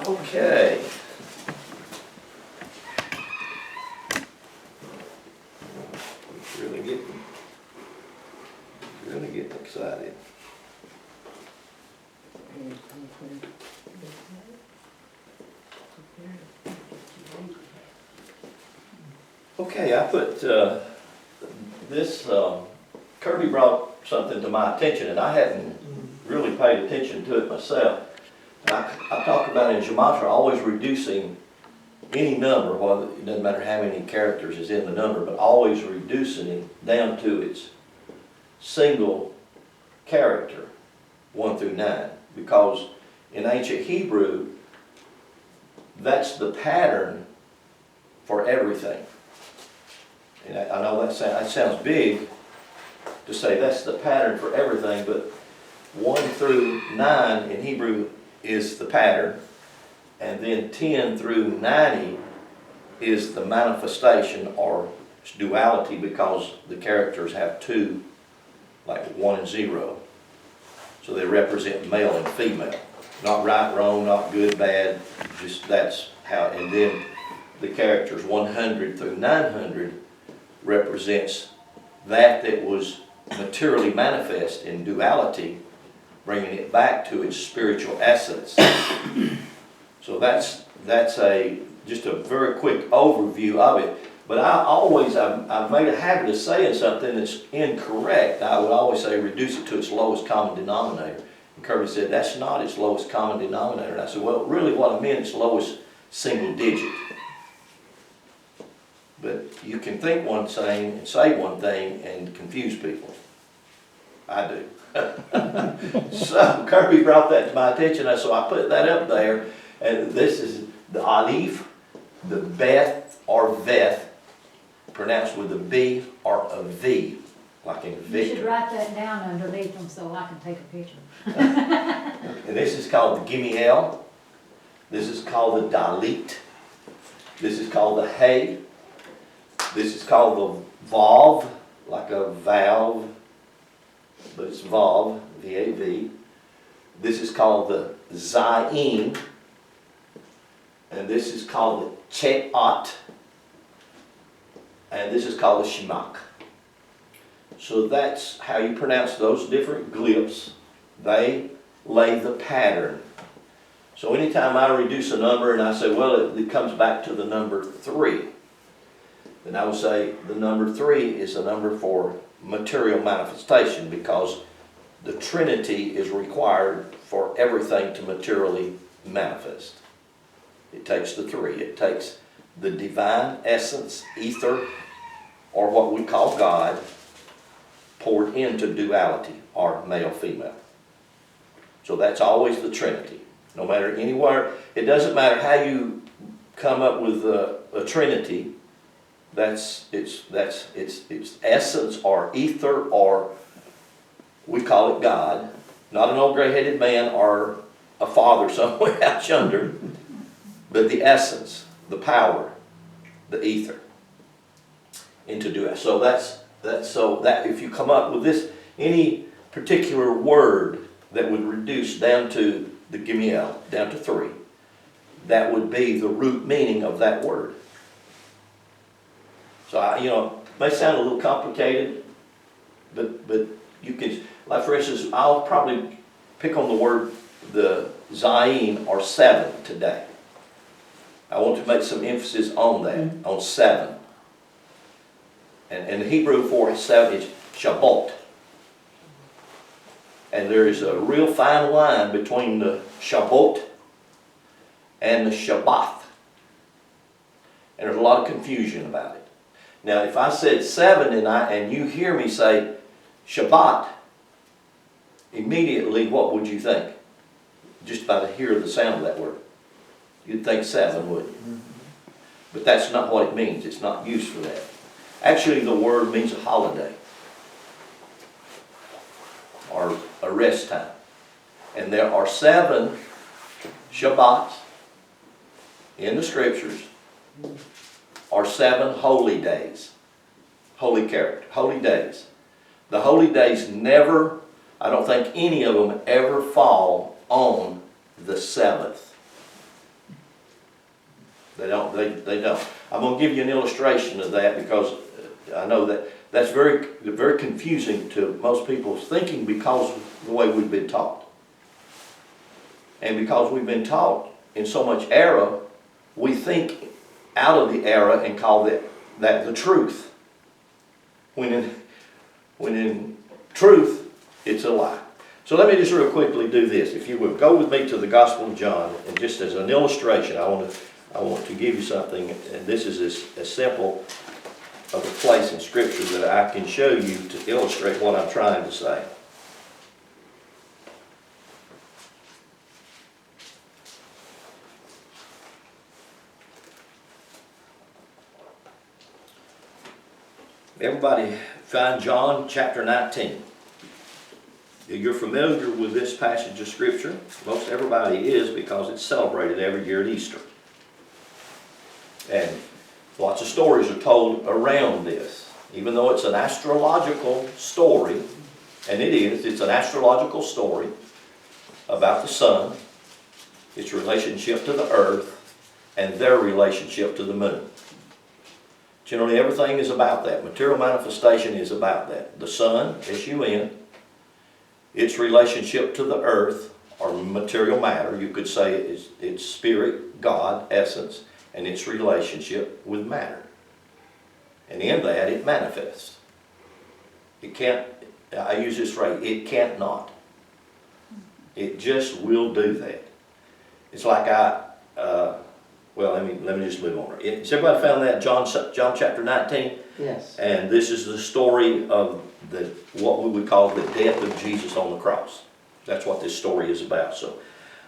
Okay. Really getting excited. Okay, I put this, Kirby brought something to my attention, and I hadn't really paid attention to it myself. And I talk about in gematria always reducing any number, well, it doesn't matter how many characters is in the number, but always reducing it down to its single character, 1 through 9. Because in ancient Hebrew, that's the pattern for everything. And I know that sounds big to say that's the pattern for everything, but 1 through 9 in Hebrew is the pattern, and then 10 through 90 is the manifestation or duality, because the characters have two, like 1 and 0. So they represent male and female. Not right, wrong, not good, bad, just that's how. And then the characters 100 through 900 represents that was materially manifest in duality, bringing it back to its spiritual essence. So that's just a very quick overview of it. But I've made a habit of saying something that's incorrect. I would always say reduce it to its lowest common denominator. And Kirby said that's not its lowest common denominator. And I said, well, really what I meant is lowest single digit. But you can think one thing and say one thing and confuse people. I do. So Kirby brought that to my attention, so I put that up there. And this is the Aleph, the Beth or Veth, pronounced with a B or a V, like in Victor. You should write that down underneath them so I can take a picture. And this is called the Gimiel. This is called the Dalit. This is called the Hay. This is called the Vav, like a valve, but it's Vav, V-A-V. This is called the Zayin. And this is called the Che'at. And this is called the Shemak. So that's how you pronounce those different glyphs. They lay the pattern. So anytime I reduce a number and I say, well, it comes back to the number 3, then I would say the number 3 is a number for material manifestation, because the Trinity is required for everything to materially manifest. It takes the 3. It takes the divine essence, ether, or what we call God, poured into duality, or male-female. So that's always the Trinity. No matter anywhere, it doesn't matter how you come up with a Trinity. That's its essence, or ether, or we call it God. Not an old gray-headed man or a father somewhere out yonder, but the essence, the power, the ether into duality. So that if you come up with this, any particular word that would reduce down to the Gimiel, down to 3, that would be the root meaning of that word. So it may sound a little complicated, but you can, like for instance, I'll probably pick on the word, the Zayin, or 7 today. I want to make some emphasis on that, on 7. And the Hebrew for 7 is Shabbat. And there is a real fine line between the Shabbat and the Shabbath. And there's a lot of confusion about it. Now, if I said 7 and you hear me say Shabbat, immediately what would you think? Just by to hear the sound of that word. You'd think 7, wouldn't you? Mm-hmm. But that's not what it means. It's not used for that. Actually, the word means a holiday, or a rest time. And there are 7 Shabbats in the Scriptures, or 7 holy days. Holy character, holy days. The holy days never, I don't think any of them ever fall on the 7th. They don't. I'm going to give you an illustration of that because I know that that's very, very confusing to most people's thinking because of the way we've been taught. And because we've been taught in so much error, we think out of the error and call that the truth. When in truth, it's a lie. So let me just real quickly do this. If you would go with me to the Gospel of John, and just as an illustration, I want to give you something, and this is as simple of a place in Scripture that I can show you to illustrate what I'm trying to say. Everybody find John chapter 19. You're familiar with this passage of Scripture. Most everybody is because it's celebrated every year at Easter. And lots of stories are told around this. Even though it's an astrological story, and it's an astrological story about the sun, its relationship to the earth, and their relationship to the moon. Generally everything is about that. Material manifestation is about that. The sun, S-U-N, its relationship to the earth, or material matter, you could say it's spirit, God, essence, and its relationship with matter. And in that, it manifests. It can't, I use this phrase, it can't not. It just will do that. It's like well, let me just move on. Has everybody found that, John chapter 19? Yes. And this is the story of what we would call the death of Jesus on the cross. That's what this story is about. So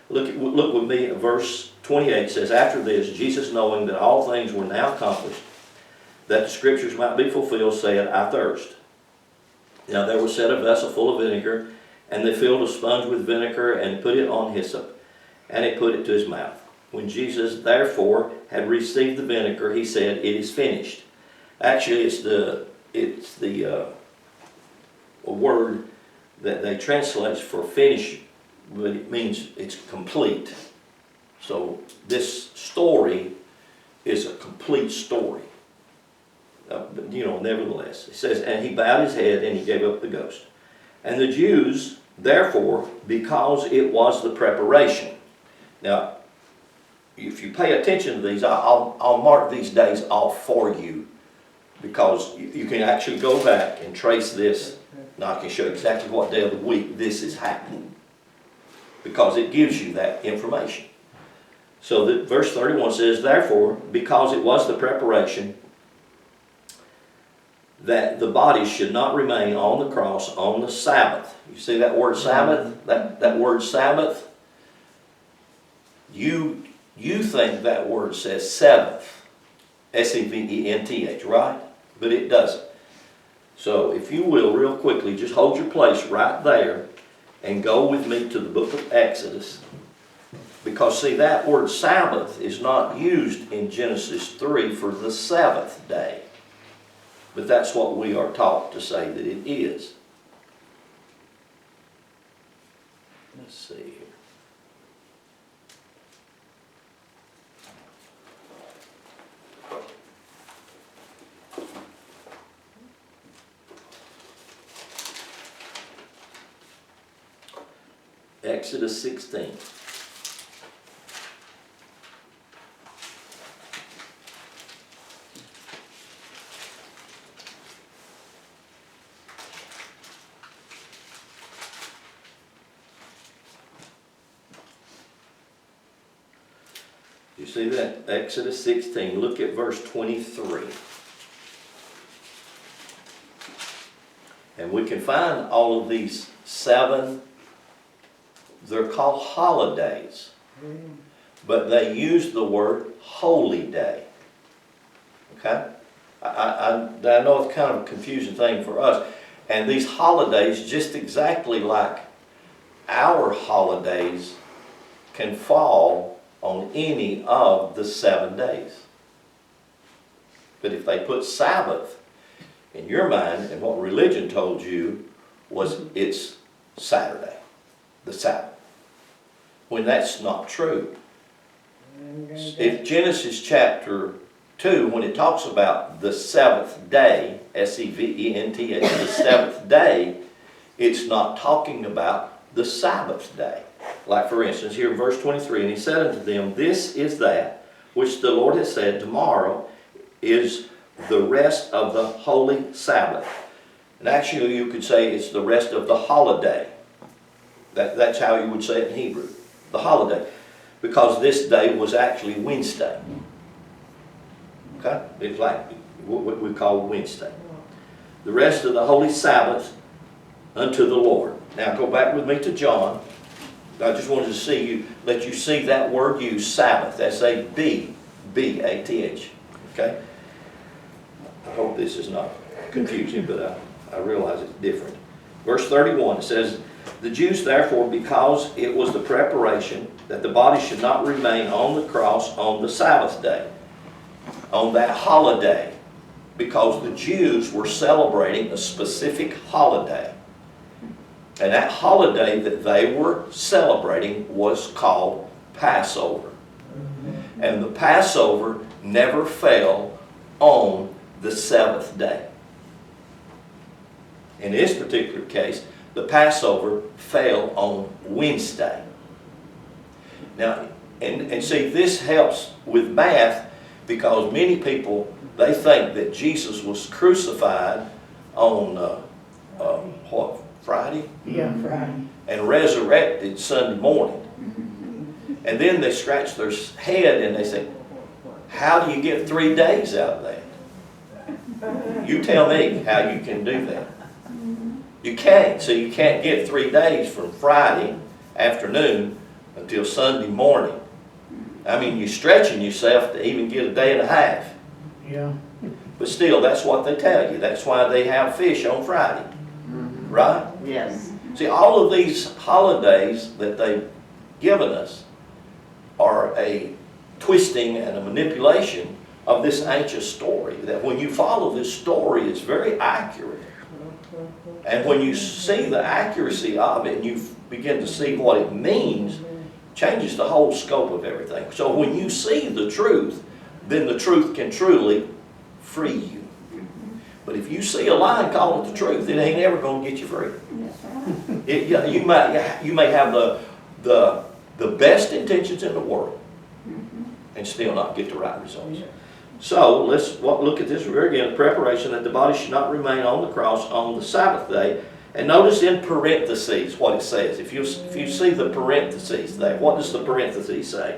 look with me at verse 28. It says, after this, Jesus, knowing that all things were now accomplished, that the Scriptures might be fulfilled, said, I thirst. Now there was set a vessel full of vinegar, and they filled a sponge with vinegar and put it on hyssop, and he put it to his mouth. When Jesus therefore had received the vinegar, he said, it is finished. Actually, it's the word that they translate for finish, but it means it's complete. So this story is a complete story. But, nevertheless, it says, and he bowed his head and he gave up the ghost. And the Jews, therefore, because it was the preparation. Now, if you pay attention to these, I'll mark these days off for you because you can actually go back and trace this. Now I can show exactly what day of the week this is happening because it gives you that information. So verse 31 says, therefore, because it was the preparation that the body should not remain on the cross on the Sabbath. You see that word Sabbath? That word Sabbath, you think that word says seventh, S-E-V-E-N-T-H, right? But it doesn't. So if you will, real quickly, just hold your place right there and go with me to the book of Exodus. Because see, that word Sabbath is not used in Genesis 3 for the seventh day. But that's what we are taught to say that it is. Let's see here. Exodus 16. You see that? Exodus 16. Look at verse 23. And we can find all of these 7. They're called holidays, but they use the word holy day. Okay? I know it's kind of a confusing thing for us. And these holidays, just exactly like our holidays, can fall on any of the 7 days. But if they put Sabbath in your mind, and what religion told you was it's Saturday, the Sabbath. When that's not true. if Genesis chapter 2, when it talks about the seventh day, S-E-V-E-N-T-H, the seventh day, it's not talking about the Sabbath day. Like for instance, here in verse 23, and he said unto them, this is that which the Lord has said, tomorrow is the rest of the holy Sabbath. And actually you could say it's the rest of the holiday. That's how you would say it in Hebrew, the holiday. Because this day was actually Wednesday. Okay? It's like what we call Wednesday. The rest of the holy Sabbath unto the Lord. Now go back with me to John. I just wanted to let you see that word used, Sabbath. S-A-B-B-A-T-H. Okay? I hope this is not confusing, but I realize it's different. Verse 31, it says, the Jews therefore, because it was the preparation that the body should not remain on the cross on the Sabbath day, on that holiday, because the Jews were celebrating a specific holiday. And that holiday that they were celebrating was called Passover. And the Passover never fell on the seventh day. In this particular case, the Passover fell on Wednesday. Now, and see, this helps with math because many people, they think that Jesus was crucified on, what, Friday? Yeah, Friday. And resurrected Sunday morning. And then they scratch their head and they say, how do you get 3 days out of that? You tell me how you can do that. You can't. So you can't get 3 days from Friday afternoon until Sunday morning. I mean, you're stretching yourself to even get a day and a half. Yeah. But still, that's what they tell you. That's why they have fish on Friday. Right? Yes. See, all of these holidays that they've given us are a twisting and a manipulation of this ancient story. That when you follow this story, it's very accurate. And when you see the accuracy of it and you begin to see what it means, changes the whole scope of everything. So when you see the truth, then the truth can truly free you. But if you see a lie and call it the truth, it ain't ever going to get you free. You may have the best intentions in the world and still not get the right results. So let's look at this again. Preparation that the body should not remain on the cross on the Sabbath day. And notice in parentheses what it says. If you see the parentheses there, what does the parentheses say?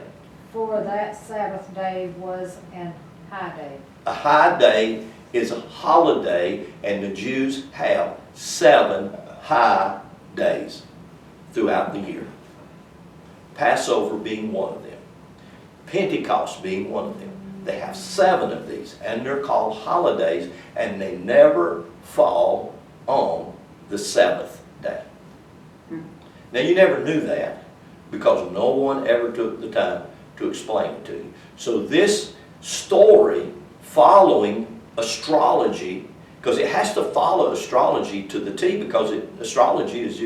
For that Sabbath day was an high day. A high day is a holiday, and the Jews have 7 high days throughout the year. Passover being one of them. Pentecost being one of them. They have 7 of these, and they're called holidays, and they never fall on the 7th day. Now you never knew that because no one ever took the time to explain it to you. So this story following astrology, because it has to follow astrology to the T, because astrology is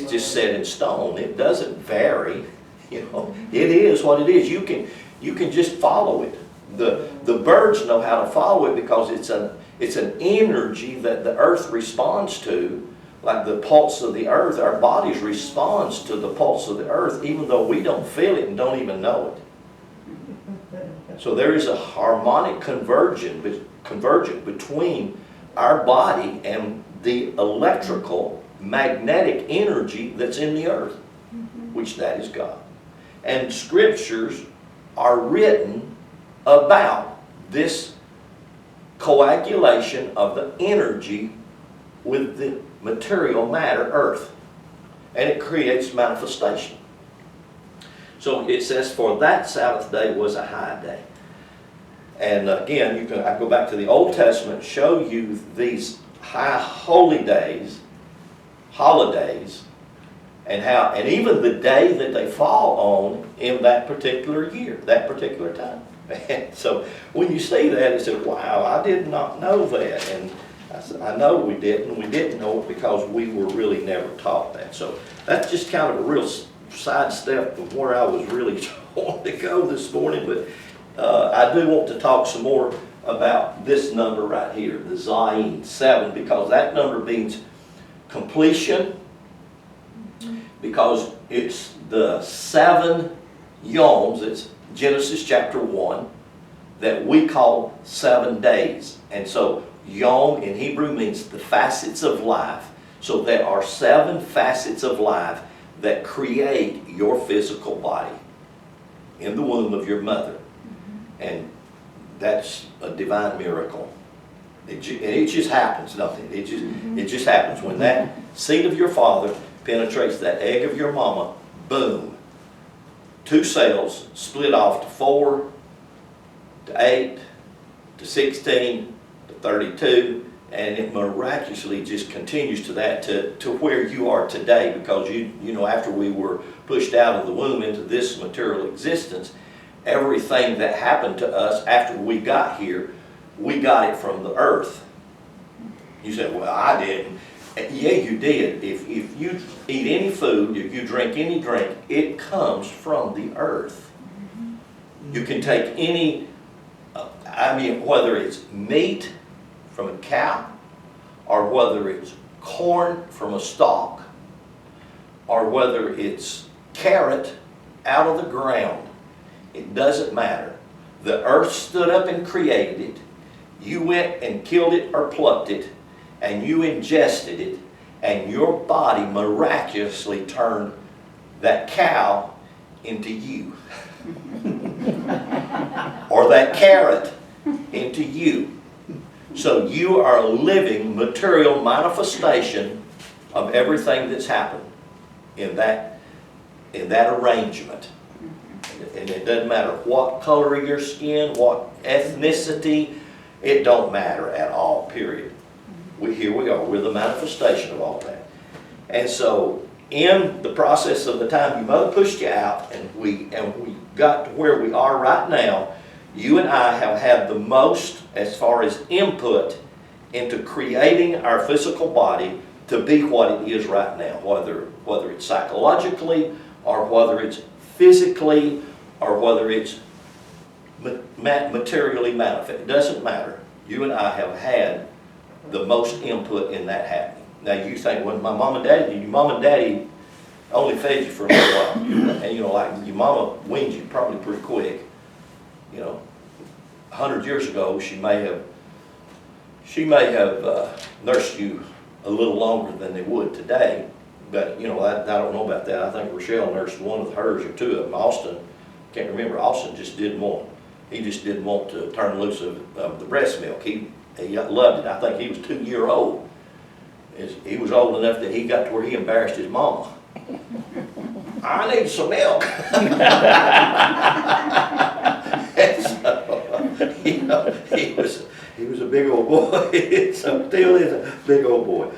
just set in stone. It doesn't vary. You know, it is what it is. You can just follow it. The birds know how to follow it because it's an energy that the earth responds to, like the pulse of the earth. Our bodies responds to the pulse of the earth, even though we don't feel it and don't even know it. So there is a harmonic convergence between our body and the electrical, magnetic energy that's in the earth, which that is God. And scriptures are written about this coagulation of the energy with the material matter, earth. And it creates manifestation. So it says, for that Sabbath day was a high day. And again, I go back to the Old Testament, show you these high holy days, holidays, and even the day that they fall on in that particular year, that particular time. And so when you see that, you say, wow, I did not know that. And I said, I know we didn't. We didn't know it because we were really never taught that. So that's just kind of a real sidestep from where I was really wanting to go this morning, but I do want to talk some more about this number right here, the Zayin, 7, because that number means completion, because it's the 7 yoms, it's Genesis chapter 1, that we call 7 days. And so yom in Hebrew means the facets of life. So there are 7 facets of life that create your physical body in the womb of your mother. And that's a divine miracle. It just happens, nothing. It just happens. When that seed of your father penetrates that egg of your mama, boom. 2 cells split off to 4, to 8, to 16, to 32, and it miraculously just continues to that, to where you are today, because you know, after we were pushed out of the womb into this material existence, everything that happened to us after we got here, we got it from the earth. You said, well, I didn't. Yeah, you did. If you eat any food, if you drink any drink, it comes from the earth. You can take any, whether it's meat from a cow, or whether it's corn from a stalk, or whether it's carrot out of the ground. It doesn't matter. The earth stood up and created it. You went and killed it or plucked it, and you ingested it, and your body miraculously turned that cow into you. Or that carrot into you. So you are a living material manifestation of everything that's happened in that arrangement. And it doesn't matter what color of your skin, what ethnicity, it don't matter at all, period. Here we are, we're the manifestation of all that. And so in the process of the time your mother pushed you out and we got to where we are right now, you and I have had the most as far as input into creating our physical body to be what it is right now, whether it's psychologically or whether it's physically or whether it's materially manifest. It doesn't matter. You and I have had the most input in that happening. Now you think, well, your mom and daddy only fed you for a little while. And like your mama weaned you probably pretty quick. 100 years ago, she may have nursed you a little longer than they would today. But I don't know about that. I think Rochelle nursed one of hers or 2 of them. Austin, can't remember. Austin just didn't want. He just didn't want to turn loose of the breast milk. He loved it. I think he was 2 years old. He was old enough that he got to where he embarrassed his mama. I need some milk. And so, he was a big old boy. So still is a big old boy.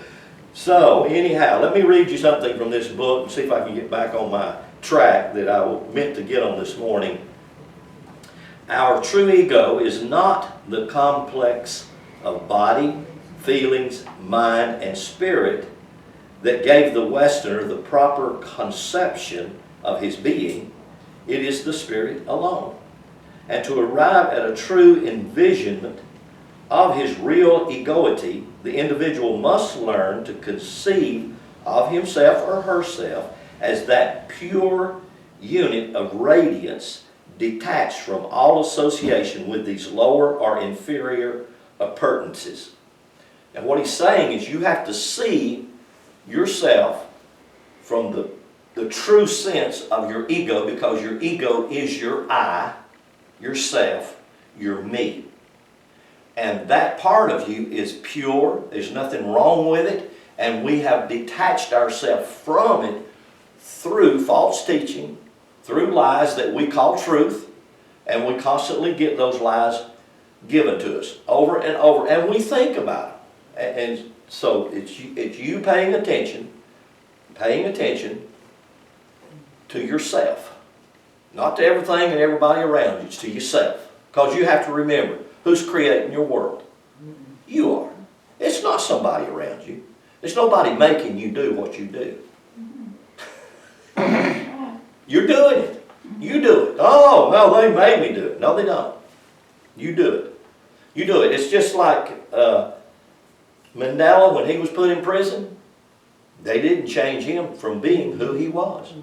So anyhow, let me read you something from this book and see if I can get back on my track that I meant to get on this morning. Our true ego is not the complex of body, feelings, mind, and spirit that gave the Westerner the proper conception of his being. It is the spirit alone. And to arrive at a true envisionment of his real egoity, the individual must learn to conceive of himself or herself as that pure unit of radiance detached from all association with these lower or inferior appurtenances. And what he's saying is you have to see yourself from the true sense of your ego, because your ego is your I, yourself, your me. And that part of you is pure. There's nothing wrong with it. And we have detached ourselves from it through false teaching, through lies that we call truth. And we constantly get those lies given to us over and over. And we think about it. And so it's you paying attention to yourself. Not to everything and everybody around you. It's to yourself. Because you have to remember, who's creating your world? You are. It's not somebody around you. It's nobody making you do what you do. You're doing it. You do it. Oh, no, they made me do it. No, they don't. You do it. You do it. It's just like Mandela, when he was put in prison, they didn't change him from being who he was.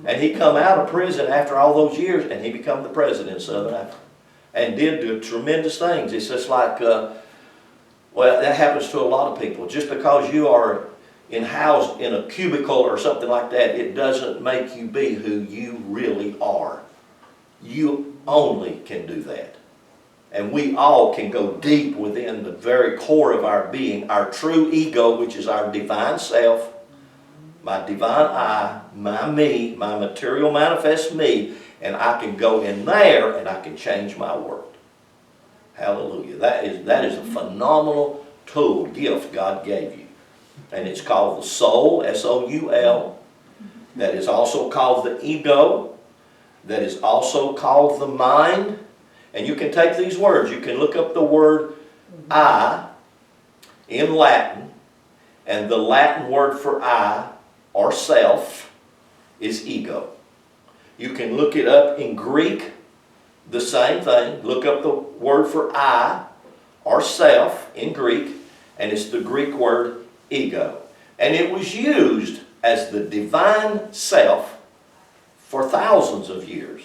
And he come out of prison after all those years, and he became the president of Southern Africa. And did do tremendous things. It's just like, well, that happens to a lot of people. Just because you are housed in a cubicle or something like that, it doesn't make you be who you really are. You only can do that. And we all can go deep within the very core of our being, our true ego, which is our divine self, my divine I, my me, my material manifest me, and I can go in there and I can change my world. Hallelujah. That is a phenomenal tool, gift God gave you. And it's called the soul, S-O-U-L. That is also called the ego. That is also called the mind. And you can take these words. You can look up the word I in Latin. And the Latin word for I, or self, is ego. You can look it up in Greek, the same thing. Look up the word for I, or self, in Greek. And it's the Greek word ego. And it was used as the divine self for thousands of years.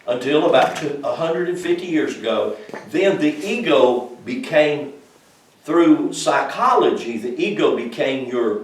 Until about 150 years ago. Then the ego became, through psychology, the ego became your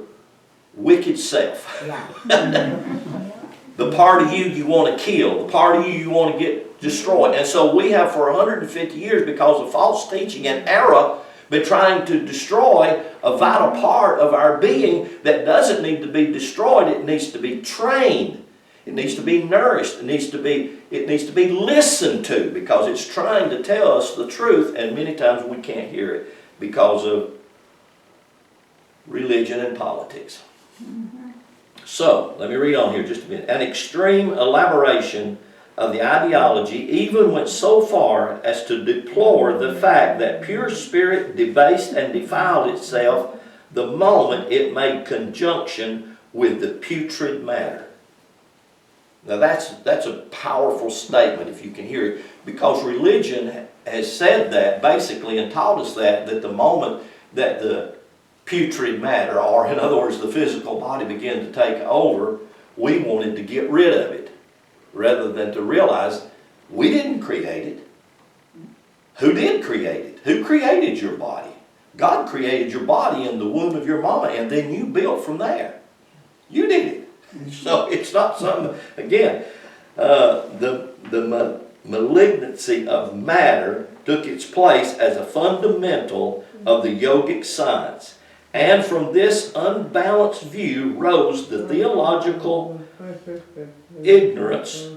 wicked self. The part of you want to kill. The part of you want to get destroyed. And so we have for 150 years, because of false teaching and error, been trying to destroy a vital part of our being that doesn't need to be destroyed. It needs to be trained. It needs to be nourished. It needs to be listened to, because it's trying to tell us the truth, and many times we can't hear it because of religion and politics. So, let me read on here just a minute. An extreme elaboration of the ideology even went so far as to deplore the fact that pure spirit debased and defiled itself the moment it made conjunction with the putrid matter. Now that's a powerful statement if you can hear it, because religion has said that basically and taught us that the moment that the putrid matter, or in other words the physical body, began to take over, we wanted to get rid of it, rather than to realize we didn't create it. Who did create it? Who created your body? God created your body in the womb of your mama, and then you built from there. You did it. So it's not something, again, the malignancy of matter took its place as a fundamental of the yogic science. And from this unbalanced view rose the theological ignorance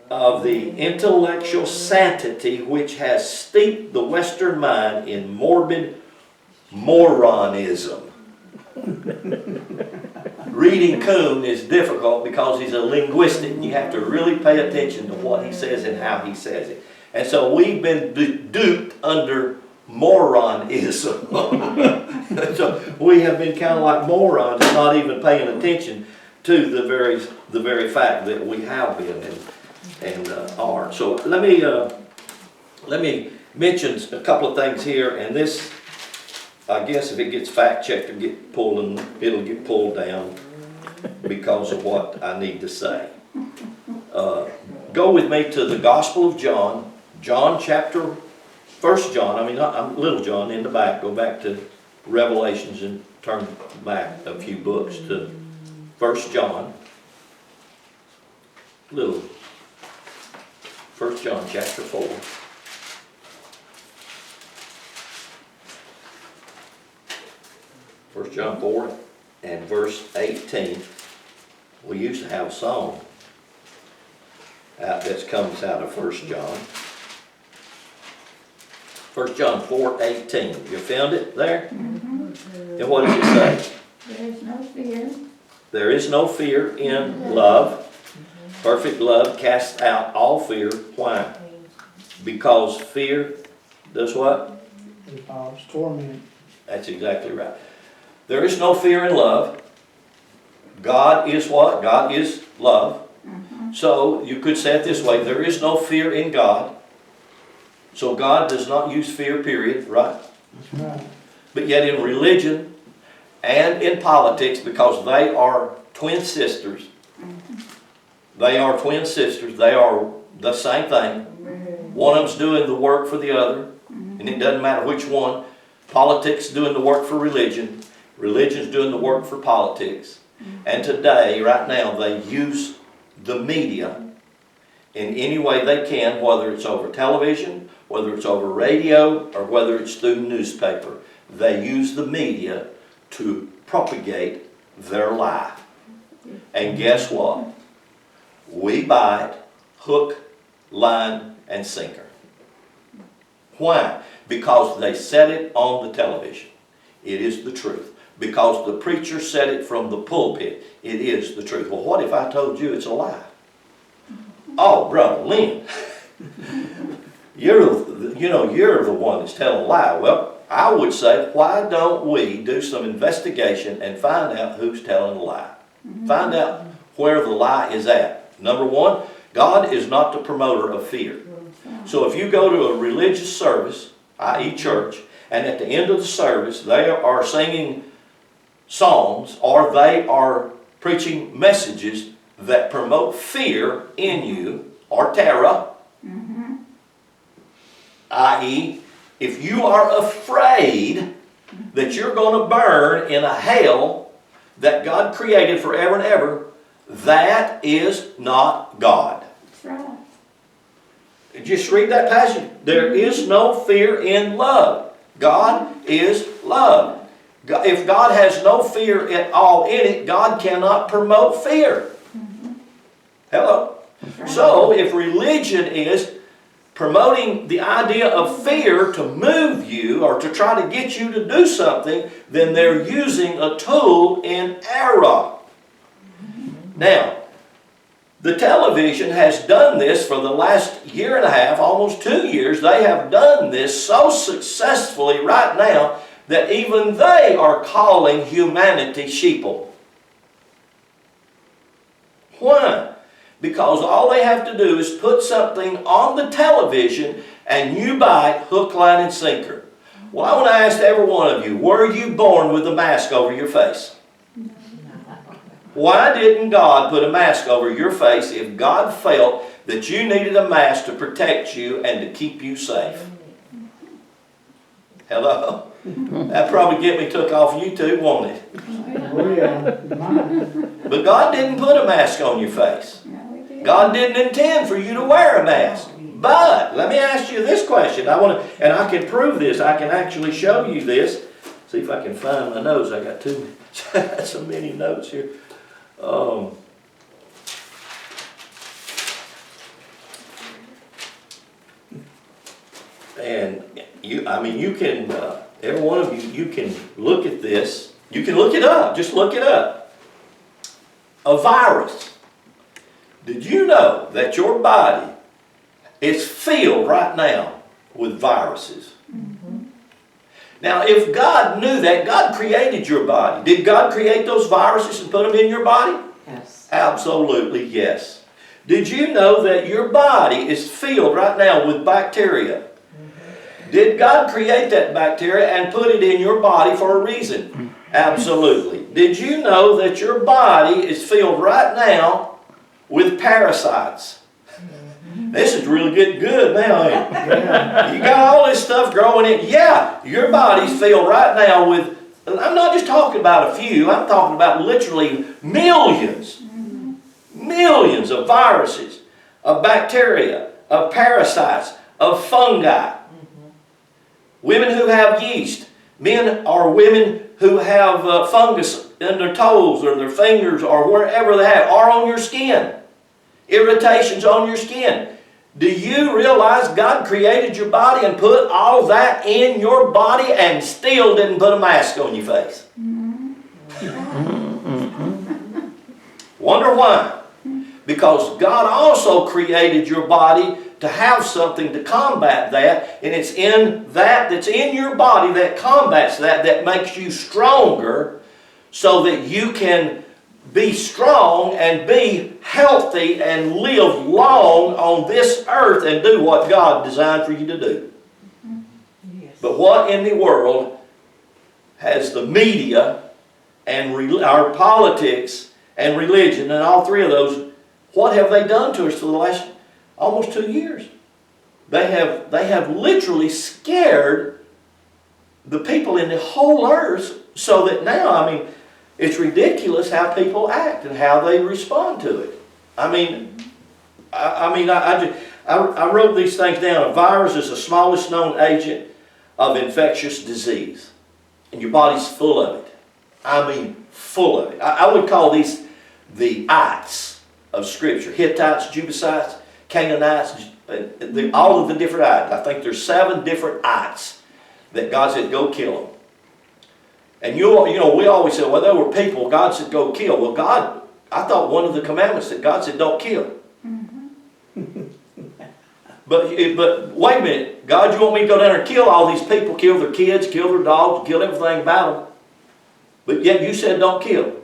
of the intellectual sanctity which has steeped the Western mind in morbid moronism. Reading Kuhn is difficult because he's a linguistic, and you have to really pay attention to what he says and how he says it. And so we've been duped under moronism. So we have been kind of like morons, not even paying attention to the very fact that we have been and are. So let me mention a couple of things here, and this, I guess, if it gets fact checked or it'll get pulled down because of what I need to say. Go with me to the Gospel of John, chapter 1 John. I mean, I'm Little John in the back. Go back to Revelations and turn back a few books to 1 John. 1 John chapter 4. 1 John 4 and verse 18. We used to have a song that comes out of 1 John. 1 John 4:18. You found it there? Mm-hmm. And what does it say? There is no fear. There is no fear in love. Perfect love casts out all fear. Why? Because fear does what? It causes torment. That's exactly right. There is no fear in love. God is what? God is love. So you could say it this way, there is no fear in God. So God does not use fear, period, right? That's right. But yet in religion and in politics, because they are twin sisters, they are twin sisters, they are the same thing. One of them's doing the work for the other, and it doesn't matter which one. Politics doing the work for religion, religion's doing the work for politics. And today, right now, they use the media in any way they can, whether it's over television, whether it's over radio, or whether it's through newspaper. They use the media to propagate their lie. And guess what? We buy it hook, line, and sinker. Why? Because they said it on the television. It is the truth. Because the preacher said it from the pulpit. It is the truth. Well, what if I told you it's a lie? Oh, Brother Lynn, you're the one that's telling a lie. Well, I would say, why don't we do some investigation and find out who's telling a lie? Find out where the lie is at. Number one, God is not the promoter of fear. So if you go to a religious service, i.e. church, and at the end of the service they are singing songs or they are preaching messages that promote fear in you or terror, i.e. if you are afraid that you're going to burn in a hell that God created forever and ever, that is not God. That's right. Just read that passage. There is no fear in love. God is love. If God has no fear at all in it, God cannot promote fear. Hello? So if religion is promoting the idea of fear to move you or to try to get you to do something, then they're using a tool in error. Now, the television has done this for the last year and a half, almost 2 years. They have done this so successfully right now that even they are calling humanity sheeple. Why? Because all they have to do is put something on the television and you buy it hook, line, and sinker. Well, I want to ask every one of you, were you born with a mask over your face? Why didn't God put a mask over your face if God felt that you needed a mask to protect you and to keep you safe? Hello? That'd probably get me took off YouTube, won't it? Oh yeah, mine. But God didn't put a mask on your face. God didn't intend for you to wear a mask. But let me ask you this question. And I can prove this. I can actually show you this. See if I can find my notes. I got so many notes here. And you can, every one of you can look at this. You can look it up. Just look it up. A virus. Did you know that your body is filled right now with viruses? Now, if God knew that, God created your body. Did God create those viruses and put them in your body? Yes. Absolutely, yes. Did you know that your body is filled right now with bacteria? Did God create that bacteria and put it in your body for a reason? Absolutely. Did you know that your body is filled right now with parasites? This is really getting good now, ain't it? Yeah. You got all this stuff growing in. Yeah, your body's filled right now with, I'm not just talking about a few, I'm talking about literally millions. Millions of viruses, of bacteria, of parasites, of fungi. Women who have yeast, men or women who have fungus in their toes or their fingers or wherever they have, or on your skin. Irritations on your skin. Do you realize God created your body and put all that in your body and still didn't put a mask on your face? Wonder why? Because God also created your body to have something to combat that, and it's in that that's in your body that combats that, that makes you stronger so that you can be strong and be healthy and live long on this earth and do what God designed for you to do. Yes. But what in the world has the media and our politics and religion and all three of those, what have they done to us for the last almost 2 years? They have literally scared the people in the whole earth so that now, I mean, it's ridiculous how people act and how they respond to it. I wrote these things down. A virus is the smallest known agent of infectious disease. And your body's full of it. I mean, full of it. I would call these the ites of Scripture. Hittites, Jebusites, Canaanites, all of the different ites. I think there's 7 different ites that God said, go kill them. And you know, we always say, well, there were people, God said, go kill. Well, God, I thought one of the commandments that God said, don't kill. But wait a minute, God, you want me to go down there and kill all these people, kill their kids, kill their dogs, kill everything about them? But yet you said don't kill.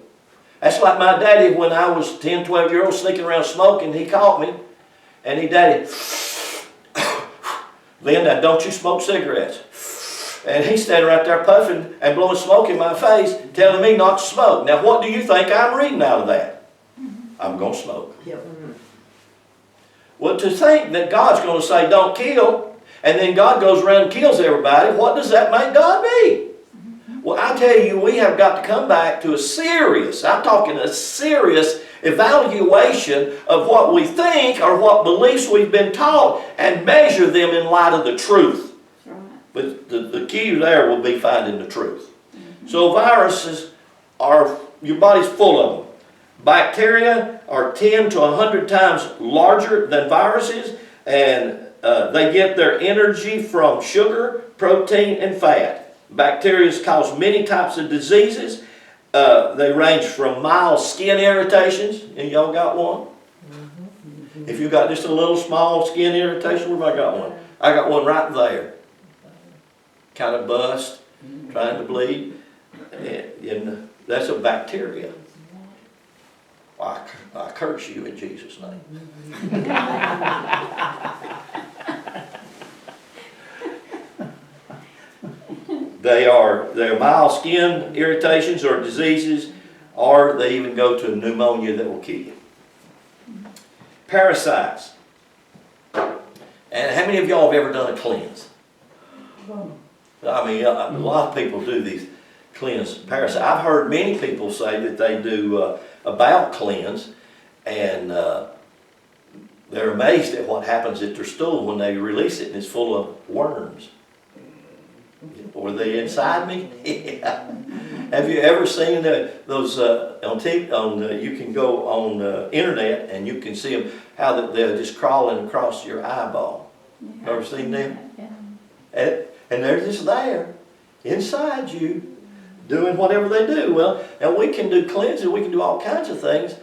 That's like my daddy when I was 10, 12 years old sneaking around smoking. He caught me and he, Daddy, Lynn, now don't you smoke cigarettes. And he's standing right there puffing and blowing smoke in my face, telling me not to smoke. Now what do you think I'm reading out of that? I'm going to smoke. Yep. Well, to think that God's going to say don't kill, and then God goes around and kills everybody, what does that make God be? Well, I tell you, we have got to come back to a serious, I'm talking a serious evaluation of what we think or what beliefs we've been taught and measure them in light of the truth. But the key there will be finding the truth. So viruses are, your body's full of them. Bacteria are 10 to 100 times larger than viruses, and they get their energy from sugar, protein, and fat. Bacteria cause many types of diseases. They range from mild skin irritations, and y'all got one? If you got just a little small skin irritation, where have I got one? I got one right there. Kind of bust, trying to bleed, and that's a bacteria. I curse you in Jesus' name. They're mild skin irritations or diseases, or they even go to pneumonia that will kill you. Parasites. And how many of y'all have ever done a cleanse? I mean, a lot of people do these cleanse parasites. I've heard many people say that they do a bowel cleanse, and they're amazed at what happens at their stool when they release it and it's full of worms. Were they inside me? Yeah. Have you ever seen those you can go on the internet and you can see them, how they're just crawling across your eyeball. Ever seen them? And they're just there, inside you, doing whatever they do. Well, now we can do cleansing, we can do all kinds of things.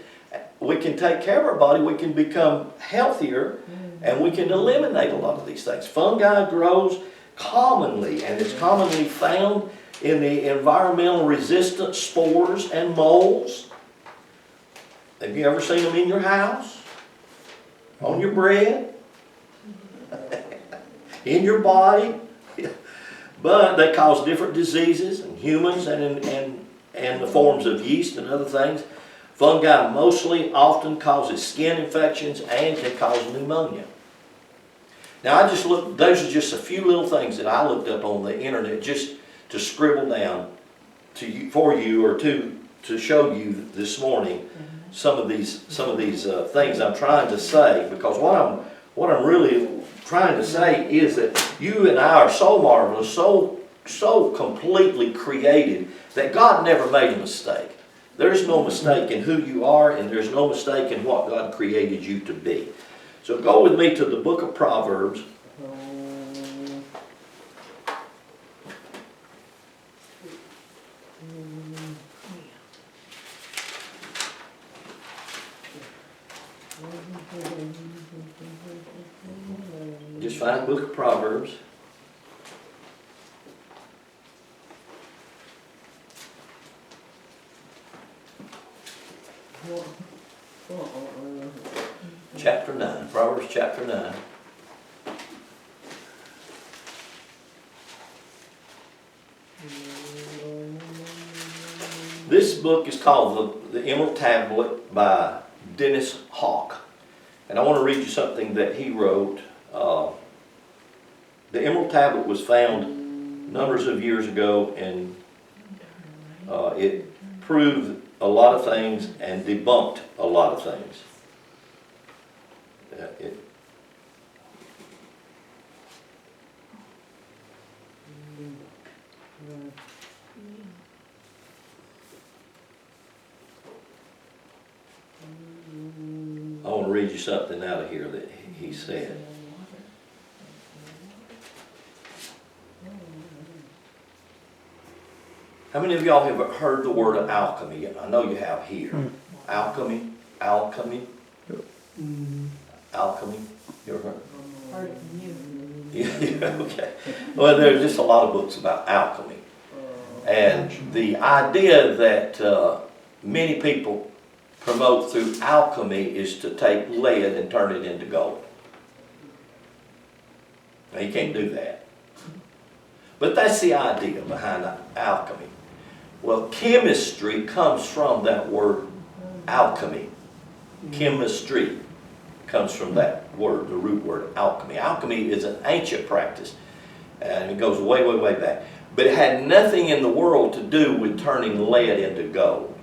We can take care of our body, we can become healthier, and we can eliminate a lot of these things. Fungi grows commonly, and it's commonly found in the environmental resistant spores and molds. Have you ever seen them in your house? On your bread? In your body? But they cause different diseases in humans and in the forms of yeast and other things. Fungi mostly often causes skin infections and can cause pneumonia. Now I just looked, those are just a few little things that I looked up on the internet just to scribble down to you, for you, or to show you this morning some of these things I'm trying to say, because what I'm really trying to say is that you and I are so marvelous, so completely created, that God never made a mistake. There's no mistake in who you are, and there's no mistake in what God created you to be. So go with me to the Book of Proverbs. Just find the Book of Proverbs. Chapter 9, Proverbs chapter 9. This book is called The Emerald Tablet by Dennis Hawk. And I want to read you something that he wrote. The Emerald Tablet was found numbers of years ago, and it proved a lot of things and debunked a lot of things. I want to read you something out of here that he said. How many of y'all have heard the word of alchemy? I know you have here. Alchemy, alchemy, alchemy. You ever heard? Heard it from you. Yeah, okay. Well, there's just a lot of books about alchemy. And the idea that many people promote through alchemy is to take lead and turn it into gold. Now, you can't do that. But that's the idea behind alchemy. Well, chemistry comes from that word alchemy. Chemistry comes from that word, the root word alchemy. Alchemy is an ancient practice, and it goes way, way, way back. But it had nothing in the world to do with turning lead into gold.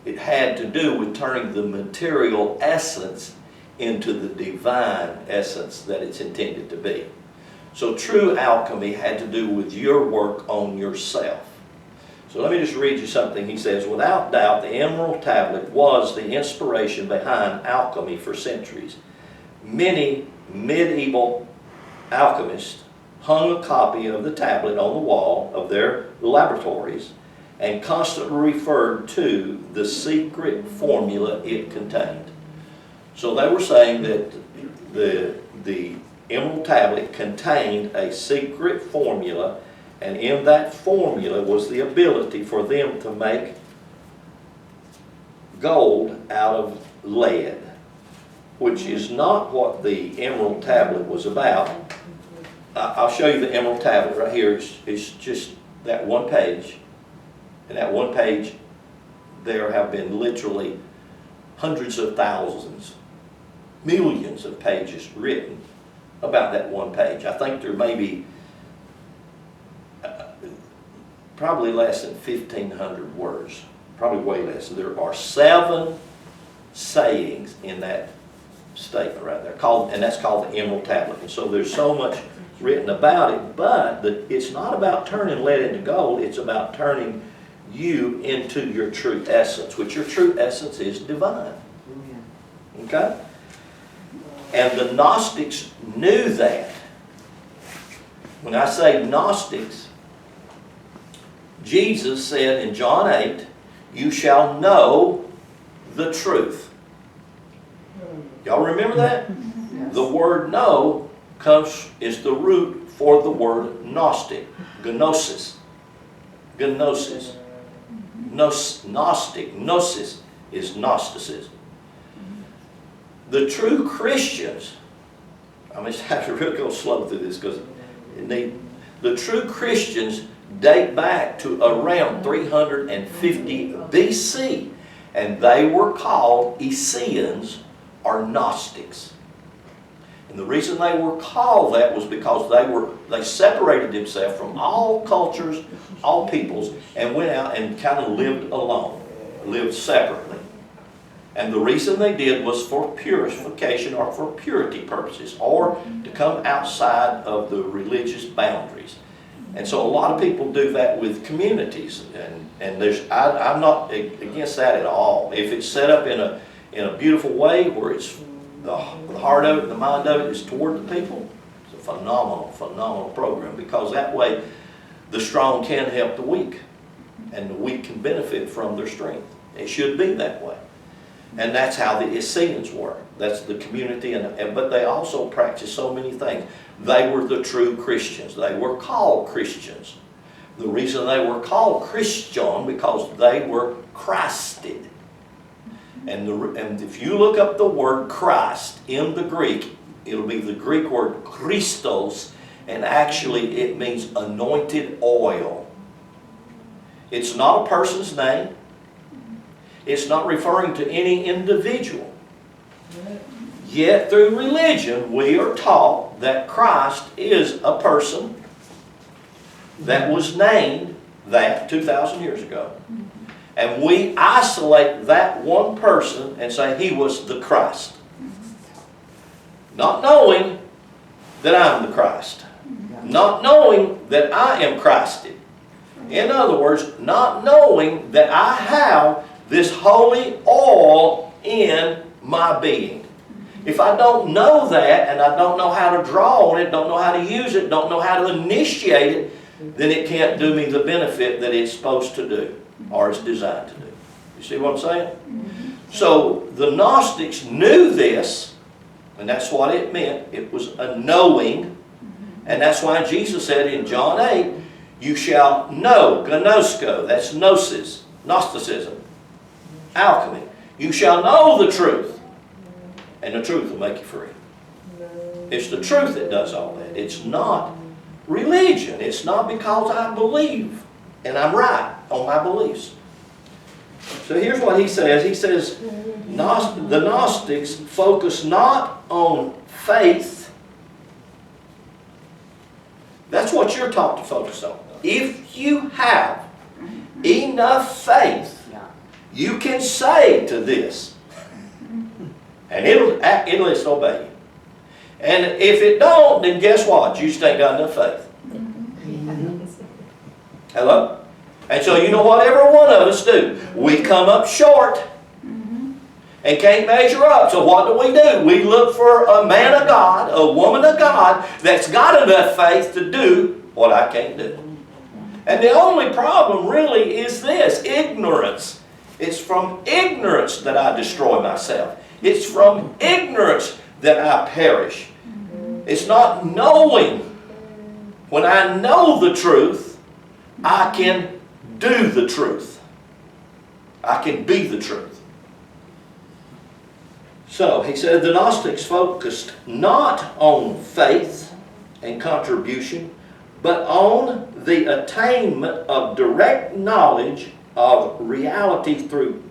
It had to do with turning the material essence into the divine essence that it's intended to be. So true alchemy had to do with your work on yourself. So let me just read you something. He says, without doubt, the Emerald Tablet was the inspiration behind alchemy for centuries. Many medieval alchemists hung a copy of the tablet on the wall of their laboratories and constantly referred to the secret formula it contained. So they were saying that the Emerald Tablet contained a secret formula, and in that formula was the ability for them to make gold out of lead, which is not what the Emerald Tablet was about. I'll show you the Emerald Tablet right here. It's just that one page. And that one page, there have been literally hundreds of thousands, millions of pages written about that one page. I think there may be probably less than 1,500 words, probably way less. There are 7 sayings in that statement right there, and that's called the Emerald Tablet. And so there's so much written about it, but it's not about turning lead into gold, it's about turning you into your true essence, which your true essence is divine. Okay? And the Gnostics knew that. When I say Gnostics, Jesus said in John 8, you shall know the truth. Y'all remember that? Yes. The word know is the root for the word Gnostic, Gnosis. Gnosis. Gnostic, Gnosis is Gnosticism. The true Christians, I must have to really go slow through this because the true Christians date back to around 350 BC, and they were called Essenes or Gnostics. And the reason they were called that was because they separated themselves from all cultures, all peoples, and went out and kind of lived alone, lived separately. And the reason they did was for purification or for purity purposes, or to come outside of the religious boundaries. And so a lot of people do that with communities, and I'm not against that at all. If it's set up in a beautiful way where it's the heart of it, the mind of it is toward the people, it's a phenomenal, phenomenal program, because that way the strong can help the weak, and the weak can benefit from their strength. It should be that way. And that's how the Essenes were. That's the community, but they also practiced so many things. They were the true Christians. They were called Christians. The reason they were called Christian because they were Christed. And if you look up the word Christ in the Greek, it'll be the Greek word Christos, and actually it means anointed oil. It's not a person's name. It's not referring to any individual. Yet through religion we are taught that Christ is a person that was named that 2,000 years ago. And we isolate that one person and say he was the Christ. Not knowing that I'm the Christ. Not knowing that I am Christed. In other words, not knowing that I have this holy oil in my being. If I don't know that, and I don't know how to draw on it, don't know how to use it, don't know how to initiate it, then it can't do me the benefit that it's supposed to do, or it's designed to do. You see what I'm saying? So the Gnostics knew this, and that's what it meant. It was a knowing, and that's why Jesus said in John 8, you shall know, gnosko, that's gnosis, Gnosticism, alchemy. You shall know the truth, and the truth will make you free. It's the truth that does all that. It's not religion. It's not because I believe and I'm right on my beliefs. So here's what he says. He says, the Gnostics focus not on faith. That's what you're taught to focus on. If you have enough faith, you can say to this, and it'll just obey you. And if it don't, then guess what? You just ain't got enough faith. Hello? And so you know what every one of us do? We come up short and can't measure up. So what do? We look for a man of God, a woman of God that's got enough faith to do what I can't do. And the only problem really is this, ignorance. It's from ignorance that I destroy myself. It's from ignorance that I perish. It's not knowing. When I know the truth, I can do the truth. I can be the truth. So, he said the Gnostics focused not on faith and contribution, but on the attainment of direct knowledge of reality through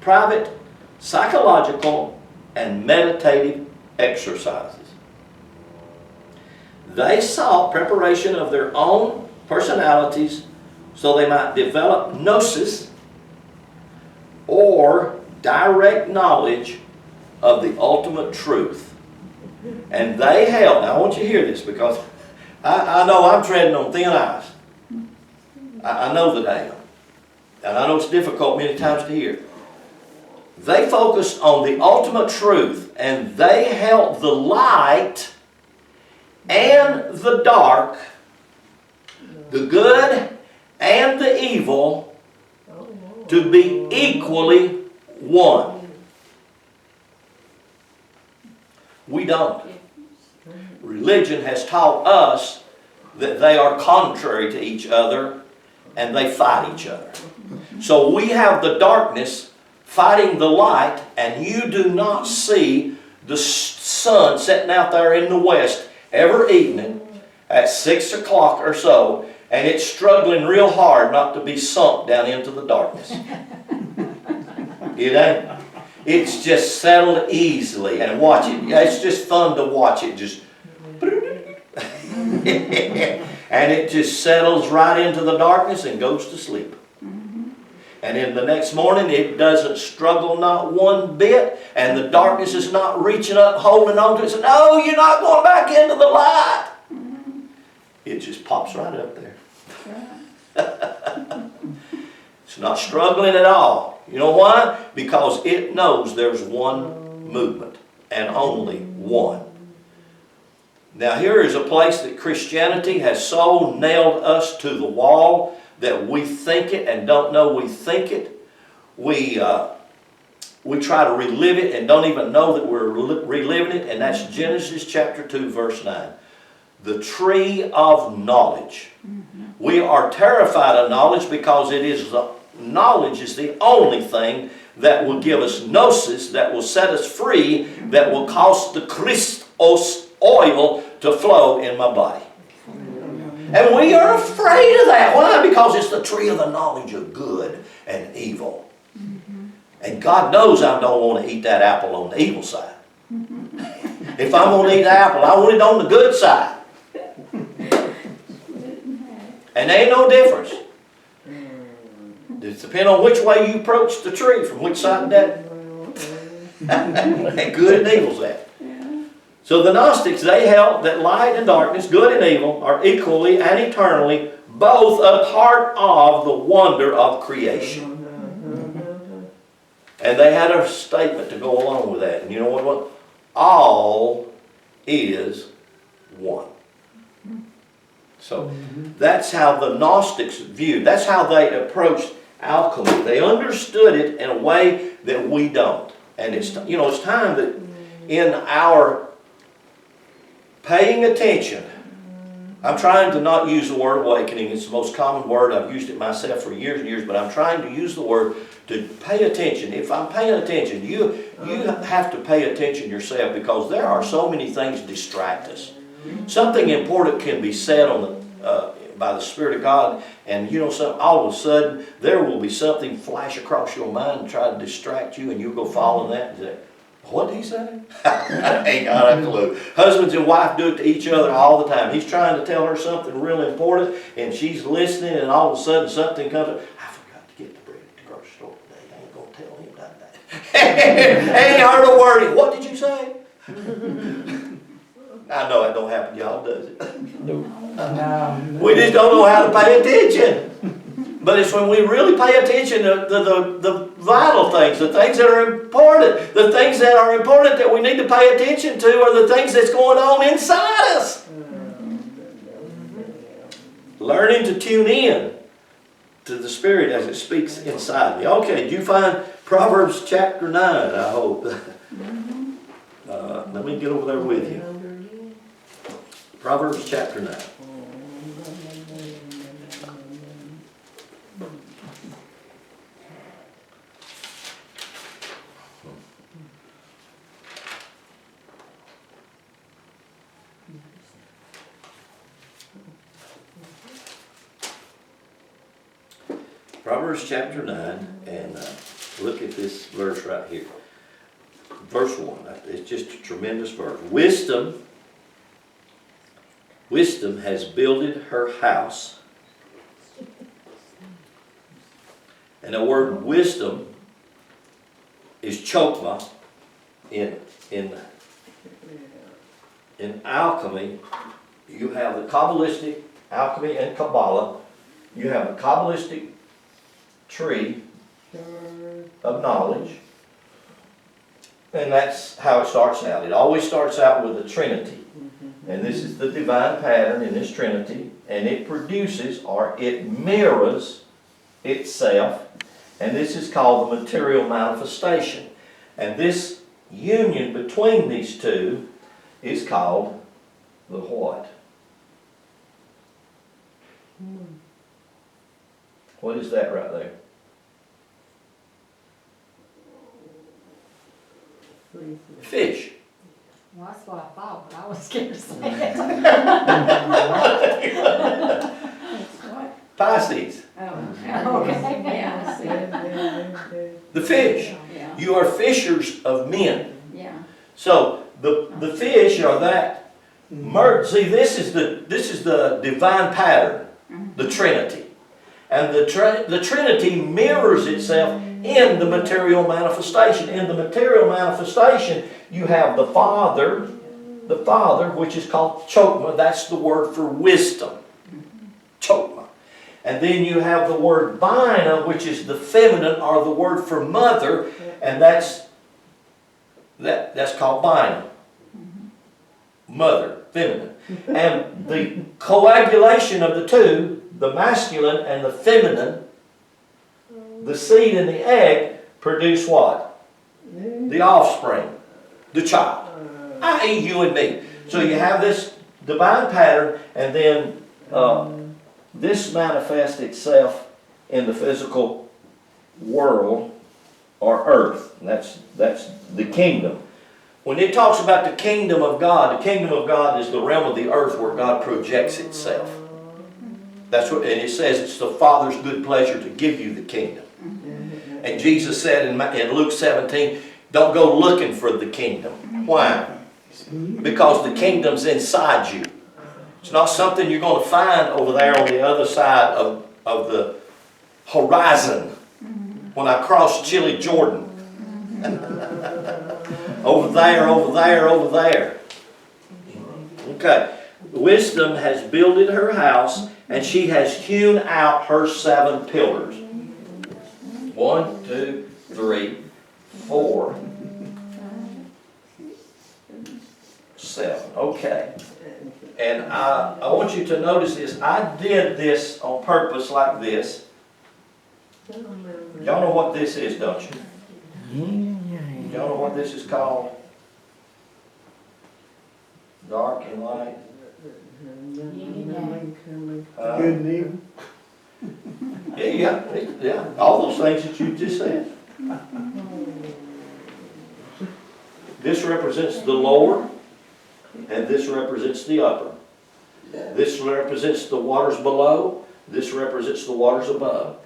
private, psychological, and meditative exercises. They sought preparation of their own personalities so they might develop gnosis or direct knowledge of the ultimate truth. And they held, now I want you to hear this because I know I'm treading on thin ice. I know that I am. And I know it's difficult many times to hear. They focused on the ultimate truth, and they held the light and the dark, the good and the evil, to be equally one. We don't. Religion has taught us that they are contrary to each other and they fight each other. So we have the darkness fighting the light, and you do not see the sun setting out there in the west every evening at 6 o'clock or so, and it's struggling real hard not to be sunk down into the darkness. It ain't. It's just settled easily, and watch it. It's just fun to watch it just and it just settles right into the darkness and goes to sleep. And in the next morning, it doesn't struggle not one bit, and the darkness is not reaching up, holding on to it, saying, no, you're not going back into the light. It just pops right up there. It's not struggling at all. You know why? Because it knows there's one movement, and only one. Now here is a place that Christianity has so nailed us to the wall that we think it and don't know we think it. We try to relive it and don't even know that we're reliving it, and that's Genesis chapter 2 verse 9. The tree of knowledge. We are terrified of knowledge because knowledge is the only thing that will give us gnosis, that will set us free, that will cause the Christos oil to flow in my body. And we are afraid of that. Why? Because it's the tree of the knowledge of good and evil. And God knows I don't want to eat that apple on the evil side. If I'm going to eat the apple, I want it on the good side. And there ain't no difference. It depends on which way you approach the tree, from which side that good and evil's at. So the Gnostics, they held that light and darkness, good and evil, are equally and eternally both a part of the wonder of creation. And they had a statement to go along with that. And you know what? All is one. So that's how the Gnostics viewed. That's how they approached alchemy. They understood it in a way that we don't. And it's time that in our paying attention, I'm trying to not use the word awakening. It's the most common word. I've used it myself for years and years, but I'm trying to use the word to pay attention. If I'm paying attention, you have to pay attention yourself, because there are so many things distract us. Something important can be said by the Spirit of God, and all of a sudden there will be something flash across your mind and try to distract you, and you'll go follow that and say, what did he say? I ain't got a clue. Husbands and wife do it to each other all the time. He's trying to tell her something really important, and she's listening, and all of a sudden something comes up. I forgot to get the bread at the grocery store today. I ain't going to tell him that. Ain't heard a word. What did you say? I know it don't happen to y'all, does it? No. We just don't know how to pay attention. But it's when we really pay attention to the vital things, the things that are important. The things that are important that we need to pay attention to are the things that's going on inside us. Learning to tune in to the Spirit as it speaks inside me. Okay, did you find Proverbs Chapter 9, I hope? Let me get over there with you. Proverbs Chapter 9. Proverbs chapter 9, and look at this verse right here. Verse 1, it's just a tremendous verse. Wisdom has builded her house. And the word wisdom is chokma. In alchemy, you have the Kabbalistic alchemy and Kabbalah. You have a Kabbalistic tree of knowledge, and that's how it starts out. It always starts out with a Trinity, and this is the divine pattern in this Trinity, and it produces, or it mirrors itself, and this is called the material manifestation. And this union between these two is called the what? What is that right there? Fish. Well, that's what I thought, but I was scared to say it. Pisces. Oh, okay. Yeah. The fish. Yeah. You are fishers of men. Yeah. So the fish are that merge. See, this is the divine pattern, the Trinity. And the Trinity mirrors itself in the material manifestation. In the material manifestation, you have the Father, which is called chokma. That's the word for wisdom. Chokma. And then you have the word bina, which is the feminine, or the word for mother, and that's called bina. Mother, feminine. And the coagulation of the two, the masculine and the feminine, the seed and the egg, produce what? The offspring, the child, i.e. you and me. So you have this divine pattern, and then this manifests itself in the physical world or earth. And that's the kingdom. When it talks about the kingdom of God is the realm of the earth where God projects itself. That's what, and it says it's the Father's good pleasure to give you the kingdom. And Jesus said in Luke 17, don't go looking for the kingdom. Why? Because the kingdom's inside you. It's not something you're going to find over there on the other side of the horizon when I cross Chile, Jordan. Over there, over there, over there. Okay. Wisdom has builded her house, and she has hewn out her 7 pillars. 1, 2, 3, 4, 7. Okay. And I want you to notice this. I did this on purpose like this. Y'all know what this is, don't you? Y'all know what this is called? Dark and light. Good and evil. Yeah. All those things that you just said. This represents the lower, and this represents the upper. This represents the waters below. This represents the waters above.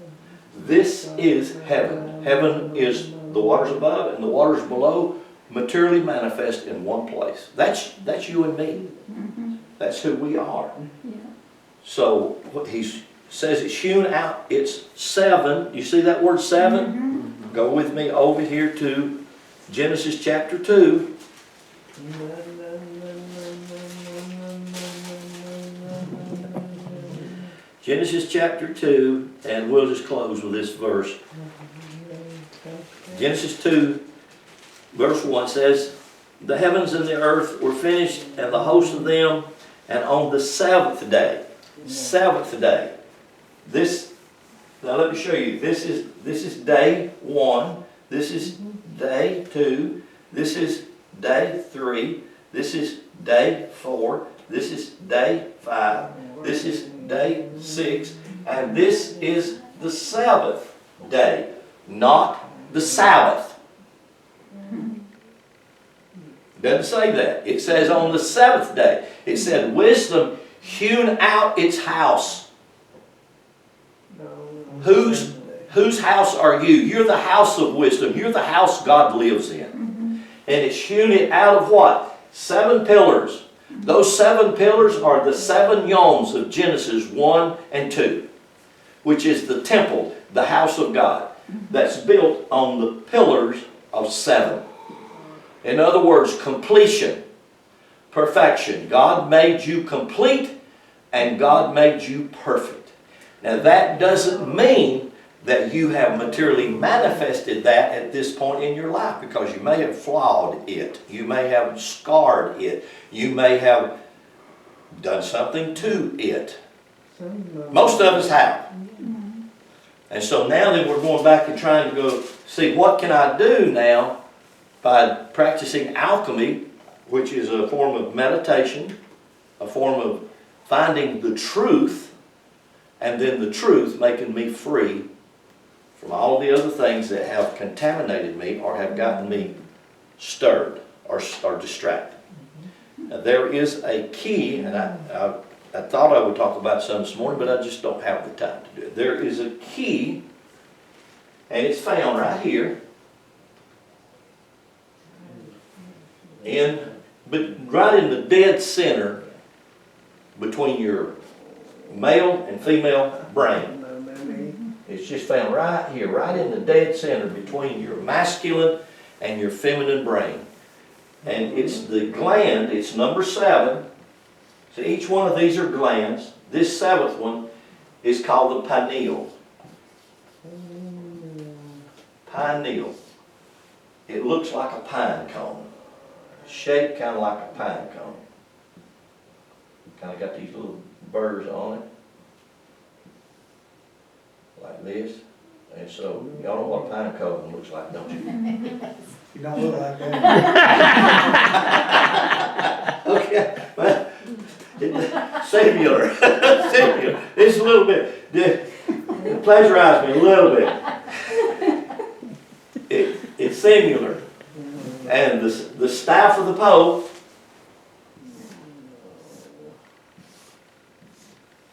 This is heaven. Heaven is the waters above, and the waters below materially manifest in one place. That's you and me. That's who we are. So what he says, it's hewn out. It's 7. You see that word 7? Go with me over here to Genesis chapter 2. Genesis chapter 2, and we'll just close with this verse. Genesis 2, verse 1 says, the heavens and the earth were finished, and the host of them, and on the 7th day. 7th day. Now let me show you. This is day 1. This is day 2. This is day 3. This is day 4. This is day 5. This is day 6. And this is the 7th day, not the Sabbath. Doesn't say that. It says on the 7th day. It said wisdom hewn out its house. Whose house are you? You're the house of wisdom. You're the house God lives in. And it's hewn it out of what? 7 pillars. Those 7 pillars are the 7 yoms of Genesis 1 and 2, which is the temple, the house of God, that's built on the pillars of 7. In other words, completion, perfection. God made you complete, and God made you perfect. Now that doesn't mean that you have materially manifested that at this point in your life, because you may have flawed it. You may have scarred it. You may have done something to it. Most of us have. And so now then we're going back and trying to go see what can I do now by practicing alchemy, which is a form of meditation, a form of finding the truth, and then the truth making me free from all the other things that have contaminated me or have gotten me stirred or distracted. Now, there is a key, and I thought I would talk about some this morning, but I just don't have the time to do it. There is a key, and it's found right here, right in the dead center between your male and female brain. It's just found right here, right in the dead center between your masculine and your feminine brain. And it's the gland, it's number 7. So each one of these are glands. This 7th one is called the pineal. Pineal. It looks like a pine cone. Shaped kind of like a pine cone. Kind of got these little burrs on it. Like this. And so, y'all know what a pine cone looks like, don't you? You don't look like that. Okay. Well, singular. Singular. It's a little bit. It pleasurized me a little bit. singular. And the staff of the Pope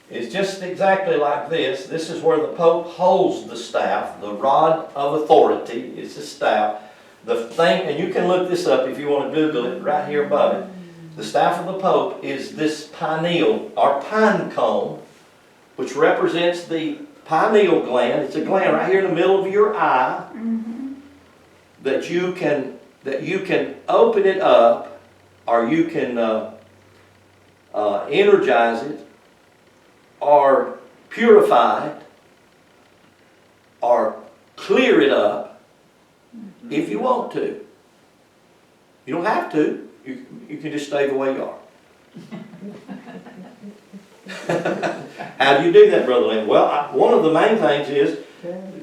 is just exactly like this. This is where the Pope holds the staff. The rod of authority is the staff. The thing, and you can look this up if you want to Google it, right here above it. The staff of the Pope is this pineal, or pine cone, which represents the pineal gland. It's a gland right here in the middle of your eye that you can open it up, or you can energize it, or purify it, or clear it up if you want to. You don't have to. You can just stay the way you are. How do you do that, Brother Lynn? Well, one of the main things is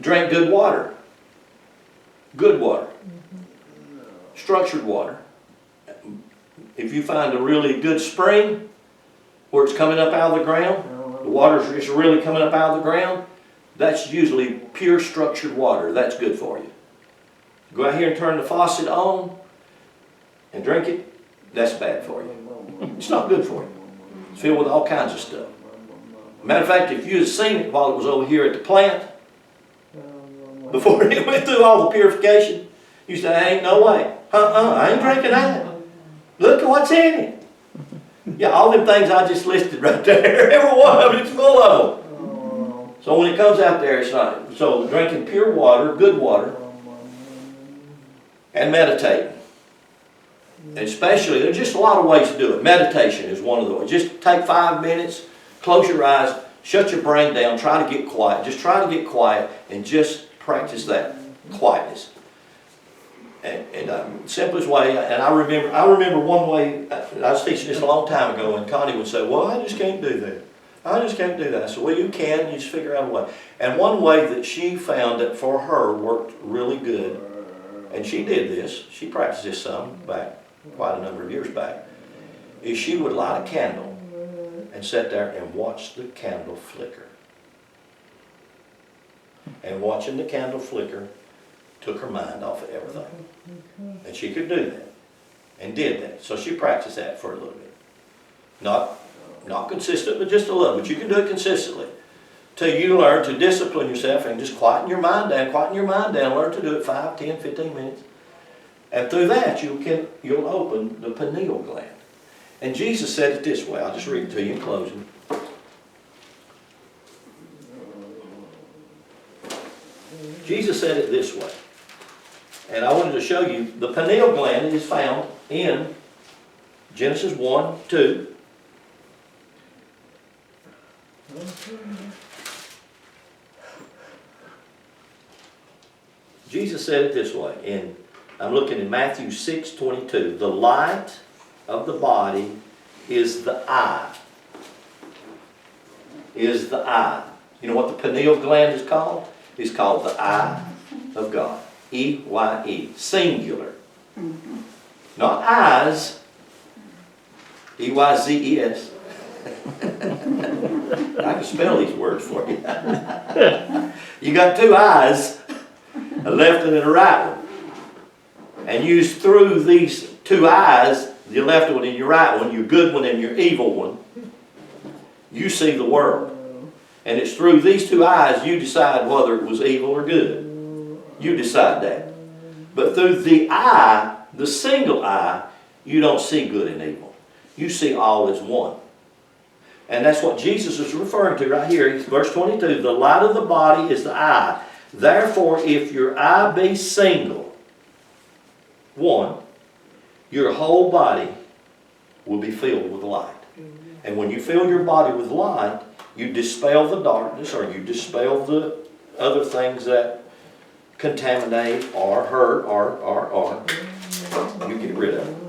drink good water. Good water. Structured water. If you find a really good spring where it's coming up out of the ground, the water's just really coming up out of the ground, that's usually pure structured water. That's good for you. Go out here and turn the faucet on and drink it, that's bad for you. It's not good for you. It's filled with all kinds of stuff. Matter of fact, if you had seen it while it was over here at the plant, before it went through all the purification, you say, ain't no way. I ain't drinking that. Look at what's in it. Yeah, all them things I just listed right there, every one of them, it's full of them. So when it comes out there, it's not. So drinking pure water, good water, and meditating. Especially, there's just a lot of ways to do it. Meditation is one of the ways. Just take 5 minutes, close your eyes, shut your brain down, try to get quiet. Just try to get quiet and just practice that quietness. And simplest way, and I remember one way, I was teaching this a long time ago, and Connie would say, well, I just can't do that. I just can't do that. I said, well, you can, you just figure out a way. And one way that she found that for her worked really good, and she did this, she practiced this some back, quite a number of years back, is she would light a candle and sit there and watch the candle flicker. And watching the candle flicker took her mind off of everything. And she could do that. And did that. So she practiced that for a little bit. Not consistent, but just a little. But you can do it consistently. Till you learn to discipline yourself and just quieten your mind down. Learn to do it 5, 10, 15 minutes. And through that you'll open the pineal gland. And Jesus said it this way. I'll just read it to you in closing. Jesus said it this way. And I wanted to show you the pineal gland is found in Genesis 1, 2. Jesus said it this way. I'm looking in Matthew 6:22. The light of the body is the eye. Is the eye. You know what the pineal gland is called? It's called the eye of God. E-Y-E. Singular. Not eyes. E-Y-Z-E-S. I can spell these words for you. You got 2 eyes, a left and a right one. And use through these 2 eyes, your left one and your right one, your good one and your evil one, you see the world. And it's through these 2 eyes you decide whether it was evil or good. You decide that. But through the eye, the single eye, you don't see good and evil. You see all as one. And that's what Jesus is referring to right here. Verse 22, the light of the body is the eye. Therefore, if your eye be single, one, your whole body will be filled with light. And when you fill your body with light, you dispel the darkness, or you dispel the other things that contaminate or hurt or you get rid of.